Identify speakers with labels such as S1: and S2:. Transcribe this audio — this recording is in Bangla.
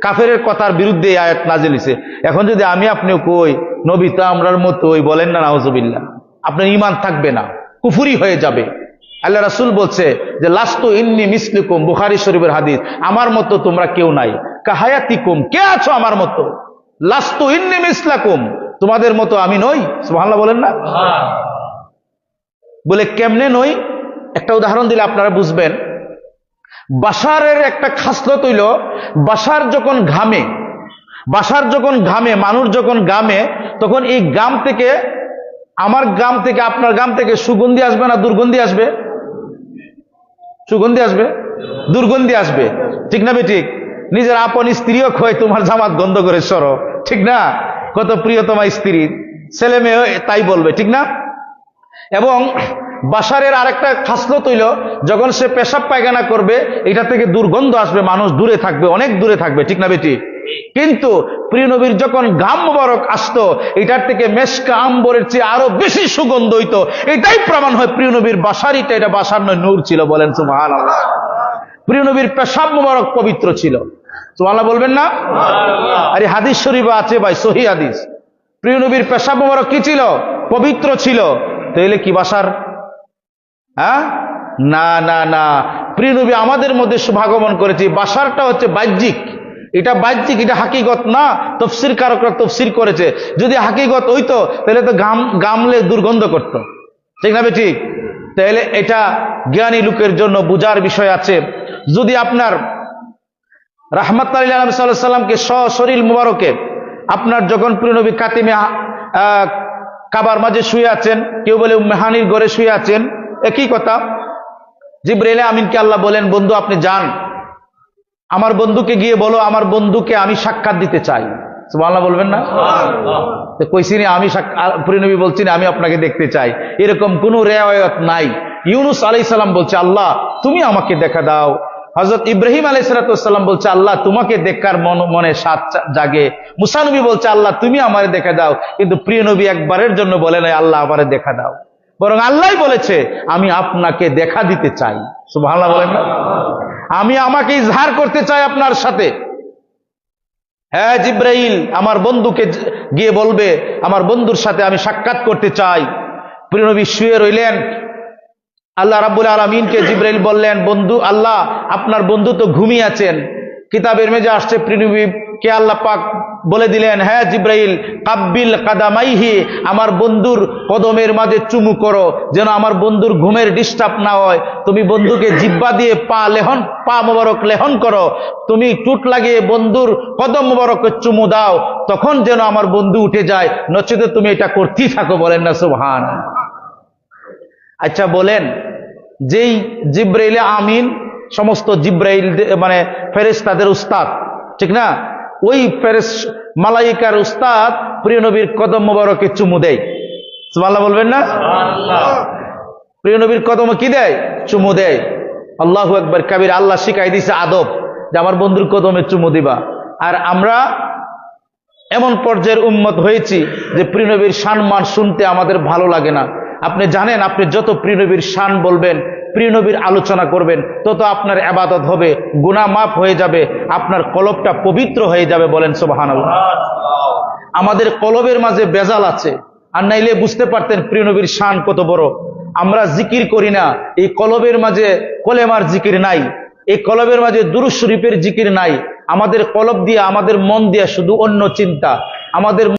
S1: কাফেরের কথার বিরুদ্ধে এই আয়াত নাজিল হইছে। এখন যদি আমি আপনিও কই নবী তো আমরার মতোই, বলেন না নাউজুবিল্লাহ, আপনার ঈমান থাকবে না, কুফরি হয়ে যাবে। আল্লাহ রাসূল বলছে যে লাস্তু ইন্নী মিসলুকুম, বুখারী শরীফের হাদিস, আমার মতো তোমরা কেউ নাই। কাহায়াতিকুম, কে আছো আমার মতো? লাস্তু ইন্নী মিসলাকুম, তোমাদের মতো আমি নই। সুবহানাল্লাহ বলেন না? বলে কেমনে নই, একটা উদাহরণ দিলে আপনারা বুঝবেন। বাশারের একটা খাসলত হইল, বাশার যখন ঘামে, মানুষ যখন ঘামে, তখন এই গাম থেকে, আমার গাম থেকে, আপনার গাম থেকে সুগন্ধি আসবে না দুর্গন্ধি আসবে? সুগন্ধি আসবে, দুর্গন্ধি আসবে, ঠিক না বেঠিক? নিজের আপন স্ত্রীও কয় তোমার জামাত গন্ধ করে সরো, ঠিক না? কত প্রিয়তমা স্ত্রী, ছেলে মেয়ে তাই বলবে, ঠিক না? এবং বাশারের আরেকটা খাসলত হইল, যখন সে পেশাব পায়খানা করবে এটা থেকে দুর্গন্ধ আসবে, মানুষ দূরে থাকবে, অনেক দূরে থাকবে, ঠিক না বেটি? কিন্তু প্রিয় নবীর যখন ঘাম মোবারক আসতো, এটার থেকে মেশকা আম্বরের চেয়ে আরো বেশি সুগন্ধ হইতো। এটাই প্রমাণ হয় প্রিয় নবীর বাশারিটা, এটা বাশার নয়, নূর ছিল। বলেন সুবহানাল্লাহ। প্রিয় নবীর পেশাব মোবারক পবিত্র ছিল। সুবহানাল্লাহ বলবেন না? আরে হাদিস শরীফে আছে ভাই, সহিহ হাদিস, প্রিয় নবীর পেশাব মোবারক কি ছিল? পবিত্র ছিল। তাহলে কি বাশার? হ্যাঁ, না না না, প্রিয় নবী আমাদের মধ্যে শুভাগমন করেছে। বাশারটা হচ্ছে বাহ্যিক, এটা বাহ্যিক, এটা হাকিগত না। তাফসীর কারকরা তাফসীর করেছে, যদি হাকিগত হইতো তাহলে তো গামলে দুর্গন্ধ করত, ঠিক না ঠিক? তাহলে এটা জ্ঞানী লোকের জন্য বুঝার বিষয় আছে। যদি আপনার রাহমাতুল্লাহ আলাইহি সাল্লাল্লাহু আলাইহি সাল্লামকে সশরীর মুবারকে, আপনার যখন প্রিয় নবী কাতিমে কাবার মাঝে শুয়ে আছেন, কেউ বলে উম্মে হানির ঘরে শুয়ে আছেন, একই কথা। জিবরাইল আমিনকে আল্লাহ বলেন, বন্ধু আপনি যান, আমার বন্ধুকে গিয়ে বলো আমার বন্ধুকে আমি সাক্ষাৎ দিতে চাই। সুবহানাল্লাহ বলবেন না? কইছিনি আমি, প্রিয় নবী বলছি না আমি আপনাকে দেখতে চাই, এরকম কোন রিওয়ায়াত নাই। ইউনুস আলাইহিস সালাম বলছে আল্লাহ তুমি আমাকে দেখা দাও। হযরত ইব্রাহিম আলাইহিস সালাম বলছে আল্লাহ তোমাকে দেখার মনে স্বাদ জাগে। মুসা নবী বলছে আল্লাহ তুমি আমারে দেখা দাও। কিন্তু প্রিয় নবী একবারের জন্য বলে নাই আল্লাহ আমারে দেখা দাও, বরং আল্লাহই বলেছে আমি আপনাকে দেখা দিতে চাই। সুবহানাল্লাহ বলেন না? আমি আমাকে ইজহার করতে চাই আপনার সাথে। হ্যাঁ জিবরাইল আমার বন্ধুকে গিয়ে বলবে আমার বন্ধুর সাথে আমি সাক্ষাৎ করতে চাই। প্রিয় নবী শুয়ে রইলেন, আল্লাহ রাব্বুল আলামিনকে জিবরাইল বললেন, বন্ধু আল্লাহ আপনার বন্ধু তো ঘুমিয়ে আছেন। কিতাবের মেজে আসছে প্রিয় নবীকে আল্লাহ পাক বলে দিলেন, হ্যাঁ জিবরাইল কাব্বিল কাদামাইহি, আমার বন্ধুর কদমের মাঝে চুমু করো, যেন আমার বন্ধুর ঘুমের ডিস্টার্ব না হয়। তুমি বন্ধুকে জিহ্বা দিয়ে পা মোবারক লেহন করো, তুমি টুট লাগিয়ে বন্ধুর কদম মোবারকে চুমু দাও, তখন যেন আমার বন্ধু উঠে যায়, নচেত তুমি এটা করতেই থাকো। বলেন না সুবহানাল্লাহ? আচ্ছা বলেন, যেই জিবরাইল আমিন সমস্ত জিবরাইল মানে ফেরেশতাদের উস্তাদ, ঠিক না? ওই মালাইকার উস্তাদ প্রিয় নবীর কদম মোবারকে চুমু দেয়। সুবহানাল্লাহ বলবেন না? প্রিয় নবীর কদমে কি দেয়? চুমু দেয়। আল্লাহু আকবার কাবীর। আল্লাহ শিখাই দিয়েছে আদব যে আমার বন্ধুর কদমে চুমু দিবা। আর আমরা এমন পর্যায়ের উম্মত হয়েছি যে প্রিয় নবীর সম্মান শুনতে আমাদের ভালো লাগে না। আপনি জানেন, আপনি যত প্রিয় নবীর শান বলবেন, প্রিয় নবীর আলোচনা করবেন, তত আপনার ইবাদত হবে, গুনাহ মাফ হয়ে যাবে, আপনার কলবটা পবিত্র হয়ে যাবে। বলেন সুবহানাল্লাহ। আমাদের কলবের মাঝে বেজাল আছে, আর নাইলে বুঝতে পারতেন প্রিয় নবীর শান কত বড়। আমরা জিকির করি না, এই কলবের মাঝে কলেমার জিকির নাই, এই কলবের মাঝে দুরূদ শরীফের জিকির নাই। আমাদের কলব দিয়ে, আমাদের মন দিয়ে শুধু অন্য চিন্তা। আমাদের